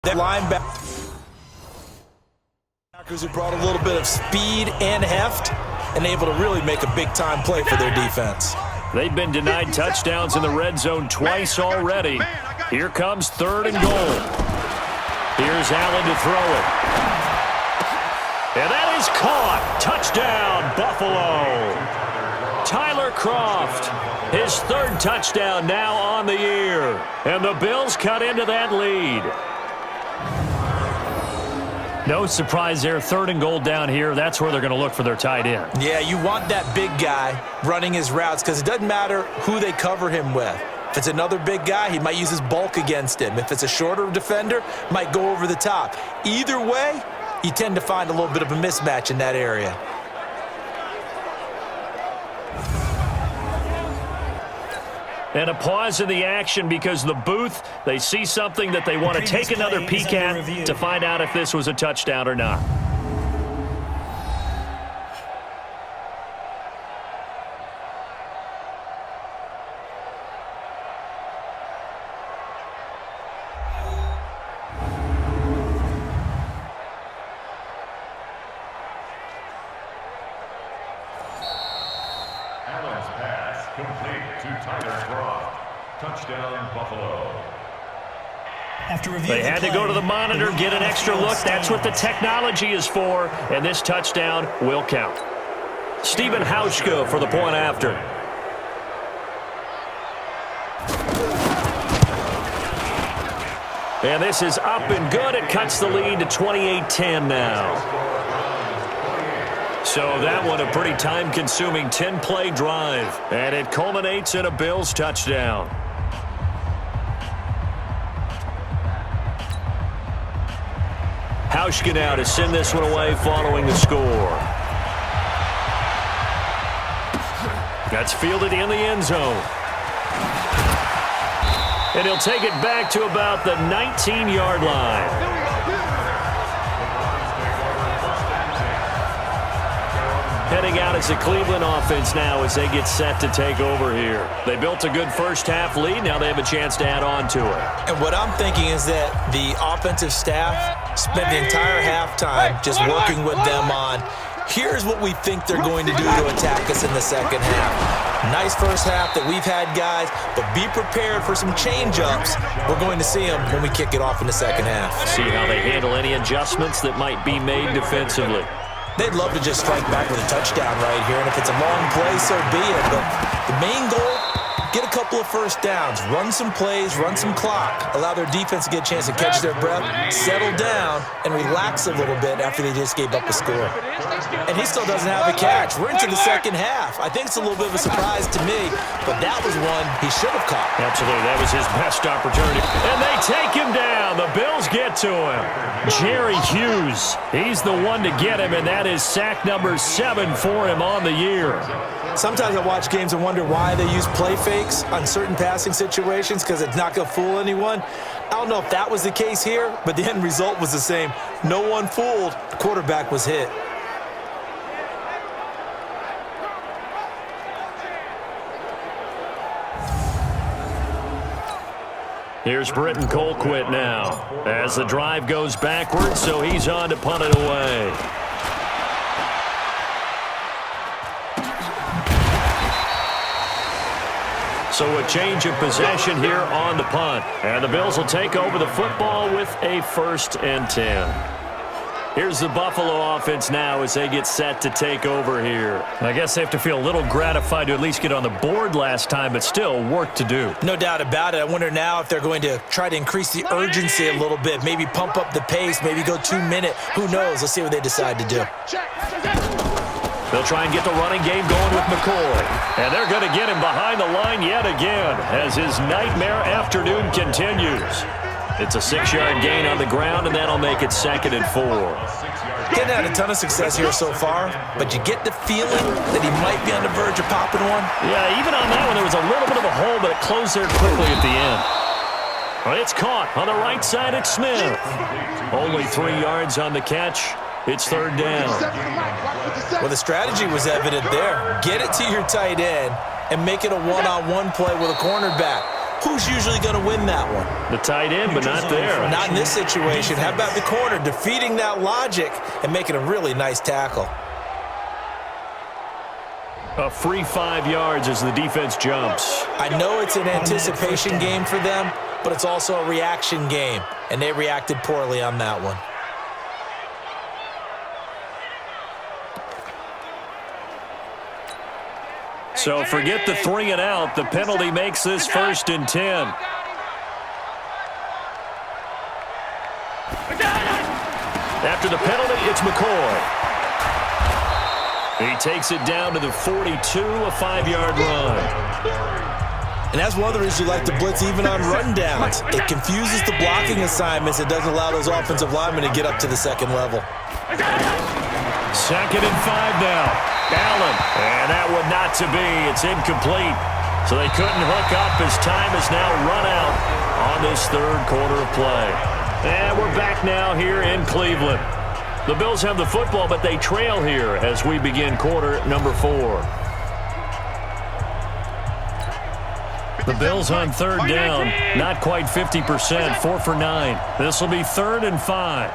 The linebackers who brought a little bit of speed and heft and able to really make a big-time play for their defense. They've been denied touchdowns in the red zone twice already. Here comes 3rd and goal. Here's Allen to throw it. And that is caught. Touchdown, Buffalo. Tyler Kroft, his 3rd touchdown now on the year. And the Bills cut into that lead. No surprise there, 3rd and goal down here. That's where they're going to look for their tight end. Yeah, you want that big guy running his routes because it doesn't matter who they cover him with. If it's another big guy, he might use his bulk against him. If it's a shorter defender, might go over the top. Either way, you tend to find a little bit of a mismatch in that area. And a pause in the action because the booth, they see something that they want to take another peek at to find out if this was a touchdown or not. Touchdown, Buffalo. They had to go to the monitor, get an extra look. That's what the technology is for, and this touchdown will count. Stephen Hauschka for the point after. And this is up and good. It cuts the lead to 28-10 now. So that one a pretty time-consuming 10-play drive, and it culminates in a Bills touchdown. Hauschka now to send this one away following the score. That's fielded in the end zone. And he'll take it back to about the 19-yard line. Heading out as the Cleveland offense now as they get set to take over here. They built a good first-half lead. Now they have a chance to add on to it. And what I'm thinking is that the offensive staff spent the entire halftime just working with them on, here's what we think they're going to do to attack us in the second half. Nice first half that we've had, guys, but be prepared for some change-ups. We're going to see them when we kick it off in the second half. See how they handle any adjustments that might be made defensively. They'd love to just strike back with a touchdown right here, and if it's a long play, so be it. But the main goal, get a couple of first downs, run some plays, run some clock, allow their defense to get a chance to catch their breath, settle down, and relax a little bit after they just gave up a score. And he still doesn't have a catch. We're into the second half. I think it's a little bit of a surprise to me, but that was one he should have caught. Absolutely, that was his best opportunity. And they take him down. The Bills get to him. Jerry Hughes, he's the one to get him, and that is sack number 7 for him on the year. Sometimes I watch games and wonder why they use play fakes on certain passing situations because it's not going to fool anyone. I don't know if that was the case here, but the end result was the same. No one fooled. The quarterback was hit. Here's Britton Colquitt now as the drive goes backwards, so he's on to punt it away. So a change of possession here on the punt. And the Bills will take over the football with a 1st and 10. Here's the Buffalo offense now as they get set to take over here. I guess they have to feel a little gratified to at least get on the board last time, but still work to do. No doubt about it. I wonder now if they're going to try to increase the urgency a little bit, maybe pump up the pace, maybe go 2-minute. Who knows? Let's see what they decide to do. They'll try and get the running game going with McCoy. And they're going to get him behind the line yet again as his nightmare afternoon continues. It's a 6-yard gain on the ground, and that'll make it 2nd and 4. Getting had a ton of success here so far, but you get the feeling that he might be on the verge of popping one. Yeah, even on that one, there was a little bit of a hole, but it closed there quickly at the end. Well, it's caught on the right side at Smith. Only 3 yards on the catch. It's 3rd down. Well, the strategy was evident there. Get it to your tight end and make it a one-on-one play with a cornerback. Who's usually going to win that one? The tight end, but not there. Not in this situation. How about the corner defeating that logic and making a really nice tackle? A free 5 yards as the defense jumps. I know it's an anticipation game for them, but it's also a reaction game, and they reacted poorly on that one. So forget the 3 and out. The penalty makes this 1st and 10. After the penalty, it's McCoy. He takes it down to the 42, a 5-yard run. And that's one of the reasons you like to blitz even on run downs. It confuses the blocking assignments. It doesn't allow those offensive linemen to get up to the second level. 2nd and 5 now. Allen, and that one not to be. It's incomplete. So they couldn't hook up as time is now run out on this 3rd quarter of play. And we're back now here in Cleveland. The Bills have the football, but they trail here as we begin quarter number 4. The Bills on 3rd down, not quite 50%, 4 for 9. This will be 3rd and 5.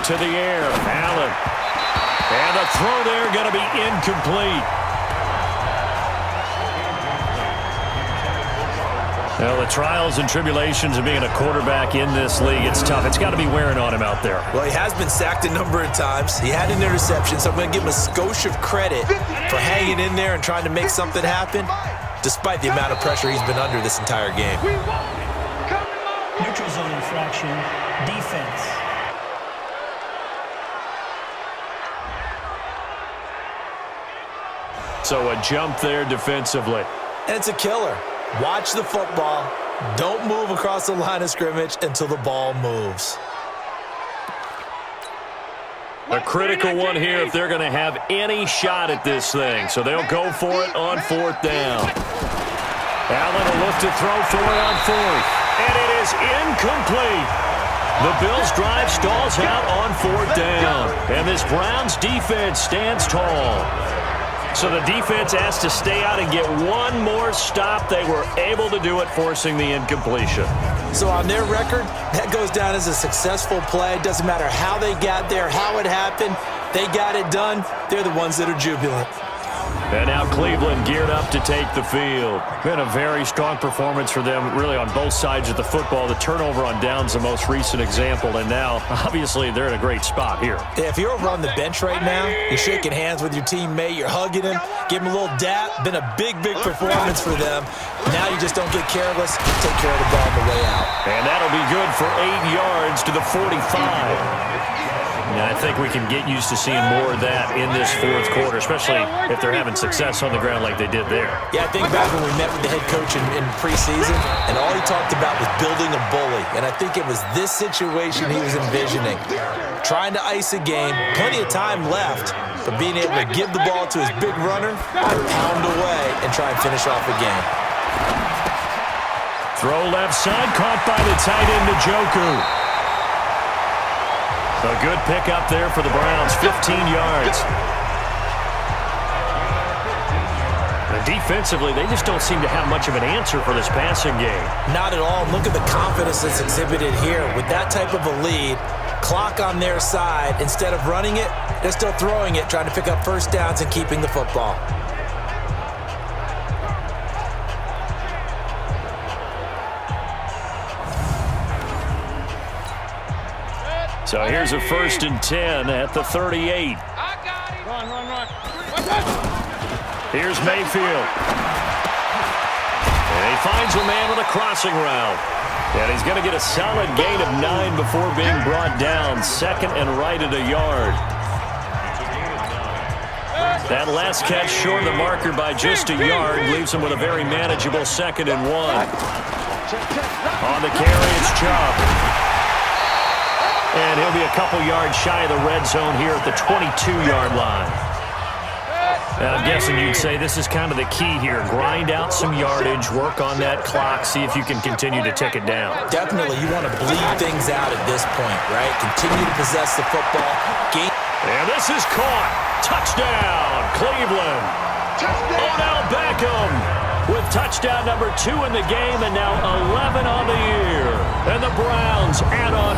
To the air, Allen. And the throw there going to be incomplete. Well, the trials and tribulations of being a quarterback in this league, it's tough. It's got to be wearing on him out there. Well, he has been sacked a number of times. He had an interception, so I'm going to give him a skosh of credit for hanging in there and trying to make something happen, despite the amount of pressure he's been under this entire game. Neutral zone infraction, defense. So a jump there defensively. And it's a killer. Watch the football. Don't move across the line of scrimmage until the ball moves. A critical one here if they're going to have any shot at this thing. So they'll go for it on 4th down. Allen will look to throw for it on 4th. And it is incomplete. The Bills' drive stalls out on 4th down. And this Browns defense stands tall. So the defense has to stay out and get one more stop. They were able to do it, forcing the incompletion. So on their record, that goes down as a successful play. Doesn't matter how they got there, how it happened. They got it done. They're the ones that are jubilant. And now Cleveland geared up to take the field. Been a very strong performance for them, really, on both sides of the football. The turnover on downs, the most recent example, and now, obviously, they're in a great spot here. Yeah, if you're over on the bench right now, you're shaking hands with your teammate, you're hugging him, give him a little dap. Been a big, big performance for them. Now you just don't get careless, take care of the ball on the way out. And that'll be good for 8 yards to the 45. And I think we can get used to seeing more of that in this 4th quarter, especially if they're having success on the ground like they did there. Yeah, I think back when we met with the head coach in preseason, and all he talked about was building a bully. And I think it was this situation he was envisioning. Trying to ice a game, plenty of time left, but being able to give the ball to his big runner, pound away, and try and finish off a game. Throw left side, caught by the tight end, Njoku. A good pickup there for the Browns, 15 yards. And defensively, they just don't seem to have much of an answer for this passing game. Not at all. Look at the confidence that's exhibited here. With that type of a lead, clock on their side, instead of running it, they're still throwing it, trying to pick up 1st downs and keeping the football. So here's a 1st and 10 at the 38. Run. Here's Mayfield. And he finds a man on a crossing route. And he's going to get a solid gain of 9 before being brought down. 2nd and right at a yard. That last catch short of the marker by just a yard leaves him with a very manageable 2nd and 1. On the carry, it's Chubb. And he'll be a couple yards shy of the red zone here at the 22-yard line. I'm guessing you'd say this is kind of the key here. Grind out some yardage, work on that clock, see if you can continue to tick it down. Definitely, you want to bleed things out at this point, right? Continue to possess the football. And this is caught. Touchdown, Cleveland. Odell Beckham with touchdown number 2 in the game and now 11 on the year. And the Browns add on